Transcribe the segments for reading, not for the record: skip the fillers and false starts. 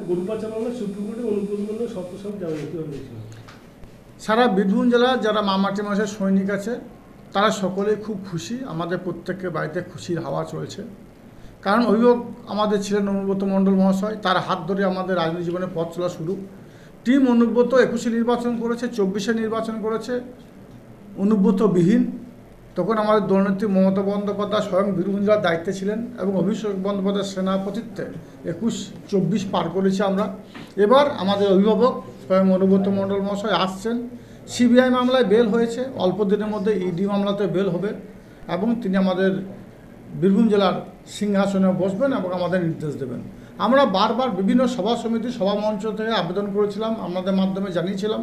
গরুপাচার মামলা সুপ্রিম কোর্টে অনুব্রত মণ্ডল সপ্তম জামিন হয়েছিল। সারা বীরভূম জেলার যারা মামাটি মাসের সৈনিক আছে তারা সকলেই খুব খুশি। আমাদের প্রত্যেকের বাড়িতে খুশির হাওয়া চলছে, কারণ অভিভাবক আমাদের ছিলেন অনুব্রত মণ্ডল মহাশয়। তার হাত ধরে আমাদের রাজনৈতিক জীবনের পথ চলা শুরু। টিম অনুব্রত 21-এ নির্বাচন করেছে, 24-এ নির্বাচন করেছে অনুব্রতবিহীন। তখন আমাদের দলনেত্রী মমতা বন্দ্যোপাধ্যায় স্বয়ং বীরভূম জেলার দায়িত্বে ছিলেন এবং অভিষেক বন্দ্যোপাধ্যায়ের সেনাপতিত্বে 21-24 পার করেছি আমরা। এবার আমাদের অভিভাবক স্বয়ং অনুব্রত মণ্ডল মহাশয় আসছেন। সিবিআই মামলায় বেল হয়েছে, অল্প দিনের মধ্যে ইডি মামলাতে বেল হবে এবং তিনি আমাদের বীরভূম জেলার সিংহাসনে বসবেন এবং আমাদের নির্দেশ দেবেন। আমরা বারবার বিভিন্ন সভা সমিতি সভা মঞ্চ থেকে আবেদন করেছিলাম, আপনাদের মাধ্যমে জানিয়েছিলাম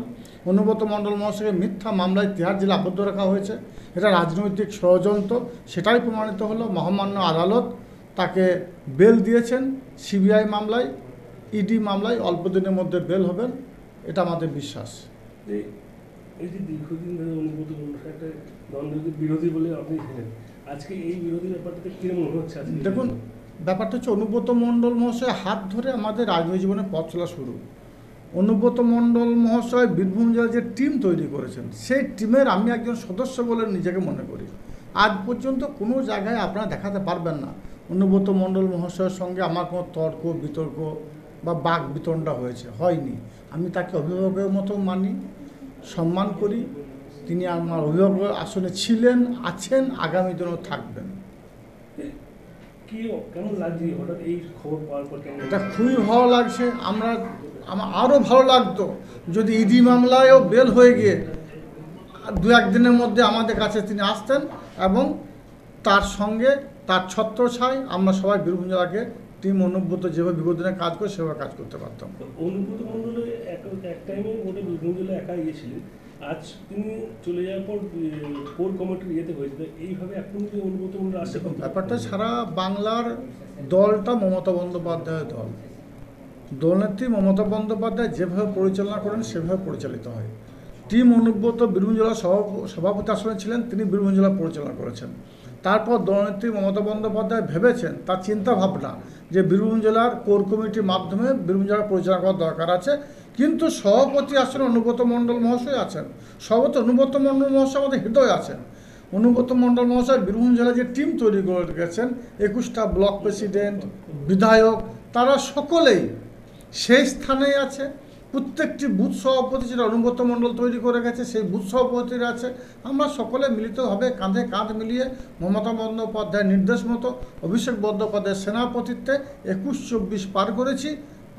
অনুব্রত মণ্ডল মহাশয়কে মিথ্যা মামলায় তিহার জেলে আবদ্ধ রাখা হয়েছে, এটা রাজনৈতিক ষড়যন্ত্র। সেটাই প্রমাণিত হলো। মহামান্য আদালত তাকে বেল দিয়েছেন। সিবিআই মামলায় ইডি মামলায় অল্প দিনের মধ্যে বেল হবেন, এটা আমাদের বিশ্বাস। এই যে দীর্ঘদিন ধরে অনুব্রত মণ্ডল একটা দ্বন্দ্বের বিরোধী বলে আপনি ছিলেন, আজকে এই বিরোধী ব্যাপারটাতে কিরকম মনে হচ্ছে? দেখুন, ব্যাপারটা হচ্ছে অনুব্রত মণ্ডল মহাশয় হাত ধরে আমাদের রাজনৈতিক জীবনের পথ চলা শুরু। অনুব্রত মণ্ডল মহাশয় বীরভূম জেলার যে টিম তৈরি করেছেন, সেই টিমের আমি একজন সদস্য বলে নিজেকে মনে করি। আজ পর্যন্ত কোনো জায়গায় আপনারা দেখাতে পারবেন না অনুব্রত মণ্ডল মহাশয়ের সঙ্গে আমার কোনো তর্ক বিতর্ক বা বাক বিতণ্ডা হয়নি। আমি তাকে অভিভাবকের মতো মানি, সম্মান করি। তিনি আমার অভিভাবকের আসনে ছিলেন, আছেন, আগামী দিনেও থাকবেন। কেমন লাগছে হঠাৎ এই খবর পাওয়ার পর? এটা খুবই ভালো লাগছে। আমার আরও ভালো লাগতো যদি ইডি মামলায়ও বেল হয়ে গিয়ে 2-1 দিনের মধ্যে আমাদের কাছে তিনি আসতেন এবং তার সঙ্গে তার ছত্রছায়ায় আমরা সবাই বীরভূম জেলাকে টিম অনুব্রত যেভাবে বিগত দিনে কাজ করে সেভাবে কাজ করতে পারতাম। অনুব্রত মণ্ডল এক টাইমে গোটা বীরভূম জেলা একা গিয়েছিলেন, আজ তিনি চলে যাওয়ার পর কোর কমিটির ইয়েতে হয়েছিল। এইভাবে এখন যে অনুব্রত মণ্ডল আসছে, ব্যাপারটা সারা বাংলার দলটা মমতা বন্দ্যোপাধ্যায়ের দল। দলনেত্রী মমতা বন্দ্যোপাধ্যায় যেভাবে পরিচালনা করেন সেভাবে পরিচালিত হয়। টিম অনুব্রত বীরভূম জেলার সভাপতি আসনে ছিলেন, তিনি বীরভূম জেলা পরিচালনা করেছেন। তারপর দলনেত্রী মমতা বন্দ্যোপাধ্যায় ভেবেছেন, তার চিন্তা ভাবনা যে বীরভূম জেলার কোর কমিটির মাধ্যমে বীরভূম জেলা পরিচালনা করার দরকার আছে। কিন্তু সভাপতি আসনে অনুব্রত মণ্ডল মহাশয় আছেন। সভাপতি অনুব্রত মণ্ডল মহাশয় আমাদের হৃদয় আছেন। অনুব্রত মণ্ডল মহাশয় বীরভূম জেলায় যে টিম তৈরি করে গেছেন, 21টা ব্লক প্রেসিডেন্ট, বিধায়ক, তারা সকলেই সেই স্থানেই আছে। প্রত্যেকটি বুথ সভাপতি যেটা অনুব্রত মণ্ডল তৈরি করে গেছে, সেই বুথ সভাপতিরা আছে। আমরা সকলে মিলিতভাবে কাঁধে কাঁধ মিলিয়ে মমতা বন্দ্যোপাধ্যায়ের নির্দেশ মতো অভিষেক বন্দ্যোপাধ্যায়ের সেনাপতিত্বে 21-24 পার করেছি।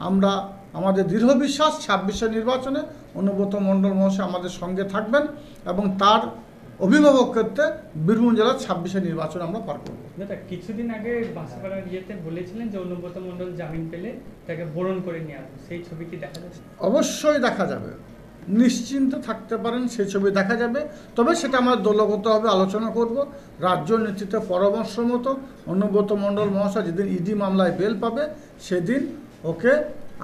আমরা আমাদের দৃঢ় বিশ্বাস 26-এর নির্বাচনে অনুব্রত মণ্ডল মহাশয় আমাদের সঙ্গে থাকবেন এবং তার অভিভাবকত্বে বীরভূম জেলার 26-এর নির্বাচন আমরা পার করব। কিছুদিন আগে বাঁশপাড়ার ইয়েতে বলেছিলেন যে অনুব্রত মণ্ডল জামিন পেলে তাকে বরণ করে নিয়ে আসবে, সেই ছবি কি দেখা যাচ্ছে? অবশ্যই দেখা যাবে, নিশ্চিন্ত থাকতে পারেন, সেই ছবি দেখা যাবে। তবে সেটা আমরা দলগতভাবে আলোচনা করব। রাজ্য নেতৃত্বের পরামর্শ মতো অনুব্রত মণ্ডল মহাশয় যেদিন ইডি মামলায় বেল পাবে সেদিন ওকে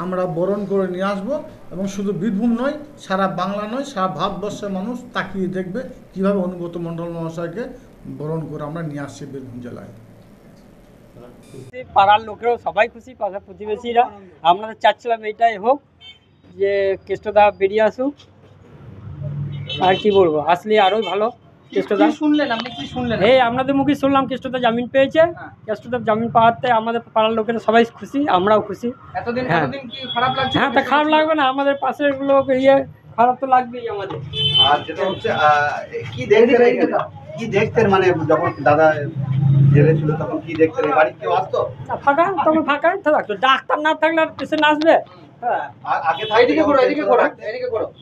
আমরা বরণ করে নিয়ে আসবো। এবং শুধু বীরভূম নয়, সারা বাংলা নয়, সারা ভারতবর্ষের মানুষ তাকিয়ে দেখবে কীভাবে অনুব্রত মণ্ডল মহাশয়কে বরণ করে আমরা নিয়ে আসছি বীরভূম জেলায়। পাড়ার লোকেরাও সবাই খুশি, পাড়া প্রতিবেশীরা। আমরা চাচ্ছিলাম এইটাই হোক যে কেষ্টদা বেরিয়ে আসুক। আর কি বলবো, আসলে আরোই ভালো। কেষ্টদা শুনলেন, আপনি কি শুনলেন? এই আপনাদের মুখে শুনলাম কেষ্টদা জামিন পেয়েছে। কেষ্টদা জামিন পাওয়াতে আমাদের পাড়ার লোকেরা সবাই খুশি, আমরাও খুশি। এতদিন কি খারাপ লাগছে? হ্যাঁ, তা খারাপ লাগবে না, আমাদের পাশের লোক ইয়ে খারাপ তো লাগবেই আমাদের। আর যেটা হচ্ছে কি দেখতেন মানে যখন দাদা জেলে ছিল তখন কি দেখতেন? বাড়ি কেউ আসতো? ফাঁকা, তখন ফাঁকাই থাকতো। ডাক্তার না থাকলে আর পেশেন্ট আসবে?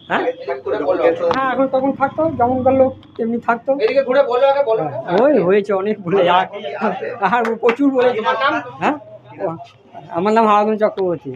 হ্যাঁ, এখন তখন থাকতো, যেমন গেল তেমনি থাকতো। ওই হয়েছে অনেক বলে, আর প্রচুর বলেছে। হ্যাঁ, আমার নাম হারাধন চক্রবর্তী।